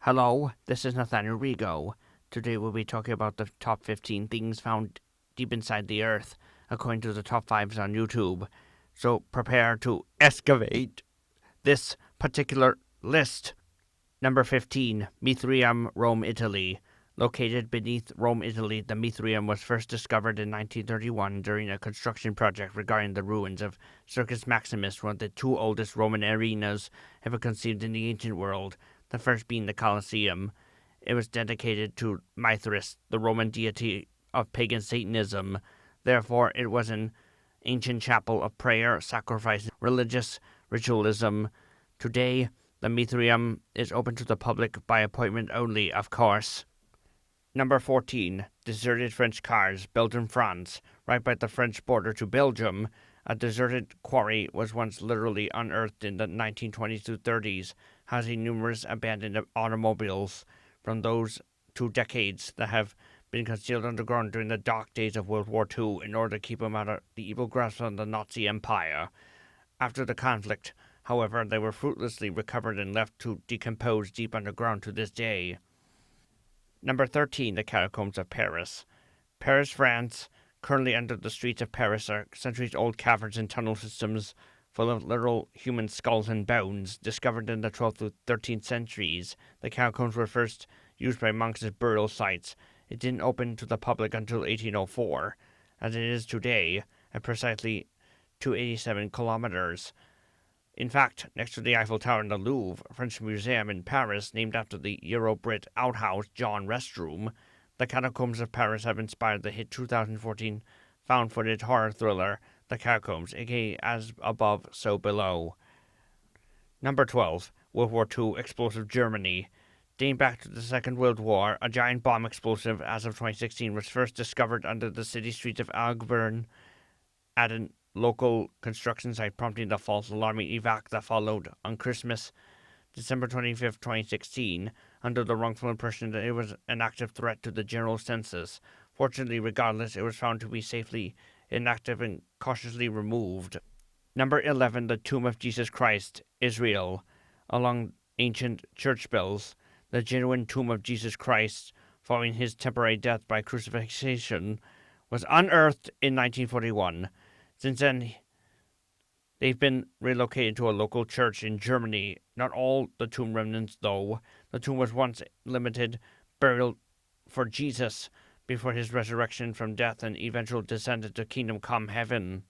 Hello, this is Nathaniel Rigo. Today we'll be talking about the top 15 things found deep inside the earth, according to the top 5s on YouTube. So prepare to excavate this particular list. Number 15, Mithraeum, Rome, Italy. Located beneath Rome, Italy, the Mithraeum was first discovered in 1931 during a construction project regarding the ruins of Circus Maximus, one of the two oldest Roman arenas ever conceived in the ancient world, the first being the Colosseum. It was dedicated to Mithras, the Roman deity of pagan Satanism. Therefore, it was an ancient chapel of prayer, sacrifice, and religious ritualism. Today, the Mithraeum is open to the public by appointment only, of course. Number 14. Deserted French cars, built in France, right by the French border to Belgium. A deserted quarry was once literally unearthed in the 1920s to 30s, housing numerous abandoned automobiles from those 2 decades that have been concealed underground during the dark days of World War II in order to keep them out of the evil grasp of the Nazi Empire. After the conflict, however, they were fruitlessly recovered and left to decompose deep underground to this day. Number 13. The Catacombs of Paris. Paris, France. Currently under the streets of Paris are centuries-old caverns and tunnel systems full of literal human skulls and bones, discovered in the 12th to 13th centuries. The catacombs were first used by monks as burial sites. It didn't open to the public until 1804, as it is today, at precisely 287 kilometers. In fact, next to the Eiffel Tower in the Louvre, French Museum in Paris, named after the Euro-Brit outhouse John Restroom, the Catacombs of Paris have inspired the hit 2014 found footage horror thriller The Catacombs, aka As Above, So Below. Number 12. World War II explosive Germany. Dating back to the Second World War, a giant bomb explosive as of 2016 was first discovered under the city streets of Augsburg at an local construction site, prompting the false alarming evac that followed on Christmas, December 25, 2016, under the wrongful impression that it was an active threat to the general census. Fortunately, regardless, it was found to be safely inactive and cautiously removed. Number 11. The Tomb of Jesus Christ, Israel. Along ancient church bells, the genuine tomb of Jesus Christ, following his temporary death by crucifixion, was unearthed in 1941. Since then, they've been relocated to a local church in Germany. Not all the tomb remnants, though. The tomb was once limited burial for Jesus before his resurrection from death and eventual descent into Kingdom Come Heaven.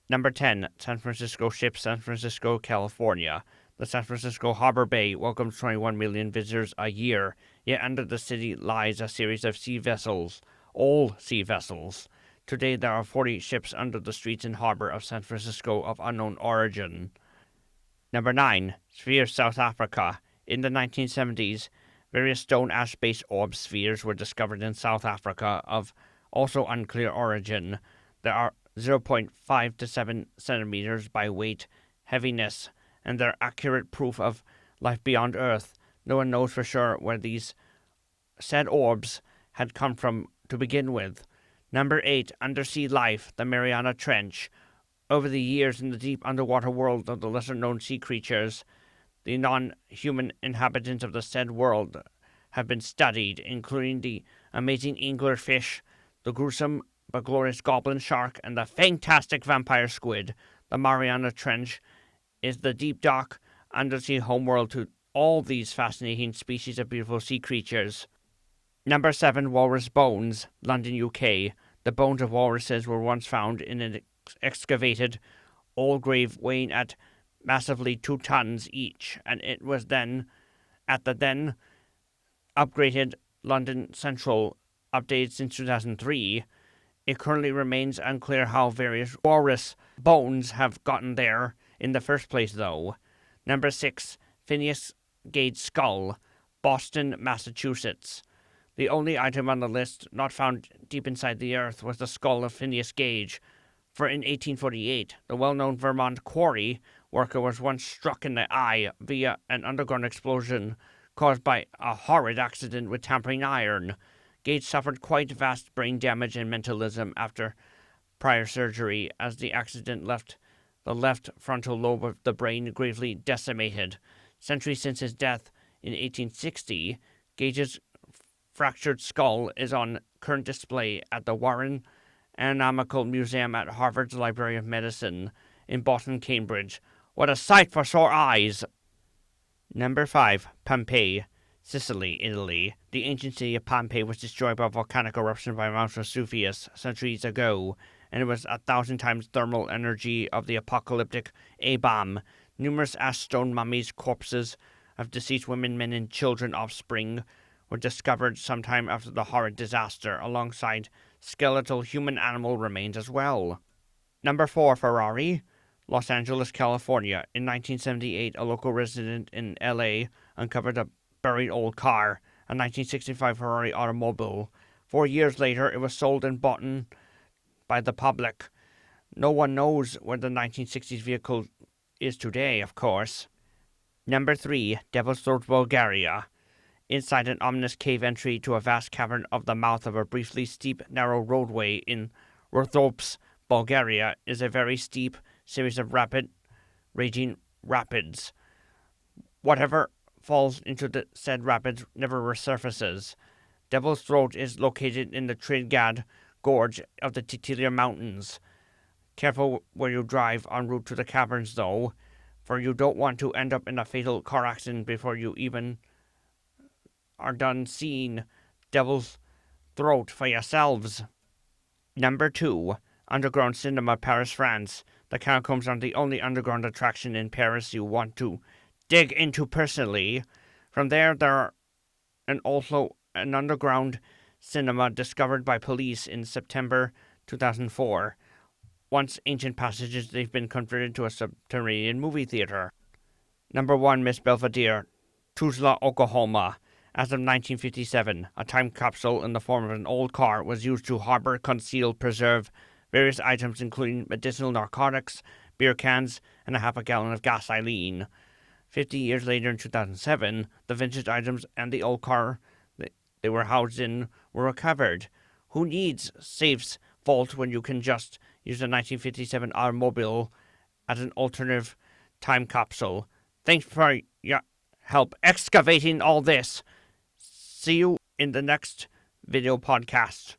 Number 10. San Francisco Ship, San Francisco, California. The San Francisco Harbor Bay welcomes 21 million visitors a year, yet under the city lies a series of sea vessels, all sea vessels. Today there are 40 ships under the streets and harbor of San Francisco of unknown origin. Number 9. Sphere, South Africa. In the 1970s, various stone ash-based orb spheres were discovered in South Africa of also unclear origin. There are 0.5 to 7 centimeters by weight, heaviness, and they're accurate proof of life beyond Earth. No one knows for sure where these said orbs had come from to begin with. Number 8. Undersea life, the Mariana Trench. Over the years in the deep underwater world of the lesser-known sea creatures, the non-human inhabitants of the said world have been studied, including the amazing anglerfish, the gruesome but glorious goblin shark, and the fantastic vampire squid. The Mariana Trench is the deep, dark, undersea homeworld to all these fascinating species of beautiful sea creatures. Number 7. Walrus bones, London, UK. The bones of walruses were once found in an excavated old grave weighing at massively 2 tons each, and it was then at the then upgraded London Central, updated since 2003. It currently remains unclear how various walrus bones have gotten there in the first place, though. Number 6. Phineas Gage skull, Boston, Massachusetts. The only item on the list not found deep inside the earth was the skull of Phineas Gage, for in 1848, the well-known Vermont quarry worker was once struck in the eye via an underground explosion caused by a horrid accident with tampering iron. Gage suffered quite vast brain damage and mentalism after prior surgery, as the accident left the left frontal lobe of the brain gravely decimated. Centuries since his death, In 1860, Gage's fractured skull is on current display at the Warren Anatomical Museum at Harvard's Library of Medicine in Boston, Cambridge. What a sight for sore eyes! Number 5. Pompeii, Sicily, Italy. The ancient city of Pompeii was destroyed by volcanic eruption by Mount Vesuvius centuries ago, and it was 1,000 times thermal energy of the apocalyptic A-bomb. Numerous ash stone mummies, corpses of deceased women, men, and children offspring were discovered sometime after the horrid disaster, alongside skeletal human-animal remains as well. Number 4. Ferrari, Los Angeles, California. In 1978, a local resident in LA uncovered a buried old car, a 1965 Ferrari automobile. 4 years later, it was sold and bought by the public. No one knows where the 1960s vehicle is today, of course. Number 3. Devil's Throat, Bulgaria. Inside an ominous cave entry to a vast cavern of the mouth of a briefly steep, narrow roadway in Rhodope, Bulgaria, is a very steep series of raging rapids. Whatever falls into the said rapids never resurfaces. Devil's Throat is located in the Triglav Gorge of the Titila Mountains. Careful where you drive en route to the caverns, though, for you don't want to end up in a fatal car accident before you even are done seeing Devil's Throat for yourselves. Number 2. Underground Cinema, Paris, France. The catacombs are the only underground attraction in Paris you want to dig into personally. From there are also an underground cinema discovered by police in September 2004. Once ancient passages, they've been converted to a subterranean movie theater. Number 1. Miss Belvedere, Tulsa, Oklahoma. As of 1957, a time capsule in the form of an old car was used to harbor, conceal, preserve various items including medicinal narcotics, beer cans, and a half a gallon of gasoline. 50 years later, in 2007, the vintage items and the old car they were housed in were recovered. Who needs safe's vault when you can just use a 1957 automobile as an alternative time capsule? Thanks for your help excavating all this. See you in the next video podcast.